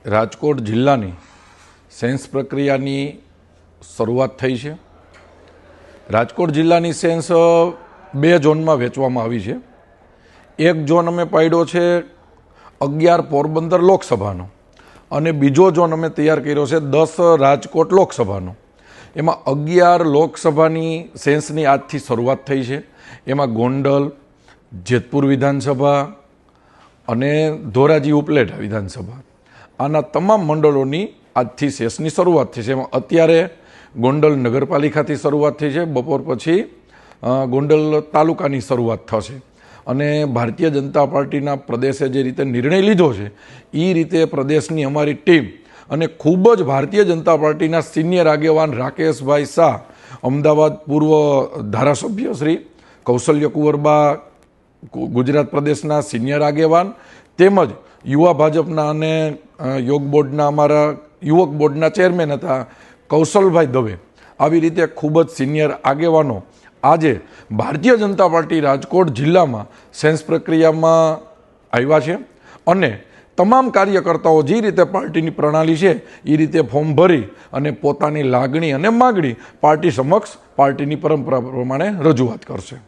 રાજકોટ જિલ્લાની સેન્સ પ્રક્રિયાની શરૂઆત થઈ છે। રાજકોટ જિલ્લાની સેન્સ બે ઝોનમાં વહેંચવામાં આવી છે। એક ઝોન અમે પાડ્યો છે 11 પોરબંદર લોકસભાનો અને બીજો ઝોન અમે તૈયાર કર્યો છે 10 રાજકોટ લોકસભાનો। એમાં 11 લોકસભાની સેન્સની આજથી શરૂઆત થઈ છે। એમાં ગોંડલ, જેતપુર વિધાનસભા અને ધોરાજી ઉપલેટા વિધાનસભા આના તમામ મંડળોની આજથી સેસની શરૂઆત થઈ છે। એમાં અત્યારે ગોંડલ નગરપાલિકાથી શરૂઆત થઈ છે, બપોર પછી ગોંડલ તાલુકાની શરૂઆત થશે અને ભારતીય જનતા પાર્ટીના પ્રદેશે જે રીતે નિર્ણય લીધો છે એ રીતે પ્રદેશની અમારી ટીમ અને ખૂબ જ ભારતીય જનતા પાર્ટીના સિનિયર આગેવાન રાકેશભાઈ શાહ, અમદાવાદ પૂર્વ ધારાસભ્ય શ્રી કૌશલ્ય કુંવરબા, ગુજરાત પ્રદેશના સિનિયર આગેવાન તેમજ યુવા ભાજપના અને યોગ બોર્ડના અમારા યુવક બોર્ડના ચેરમેન હતા કૌશલભાઈ દવે, આવી રીતે ખૂબ જ સિનિયર આગેવાનો આજે ભારતીય જનતા પાર્ટી રાજકોટ જિલ્લામાં સેન્સ પ્રક્રિયામાં આવ્યા છે અને તમામ કાર્યકર્તાઓ જે રીતે પાર્ટીની પ્રણાલી છે એ રીતે ફોર્મ ભરી અને પોતાની લાગણી અને માગણી પાર્ટી સમક્ષ પાર્ટીની પરંપરા પ્રમાણે રજૂઆત કરશે।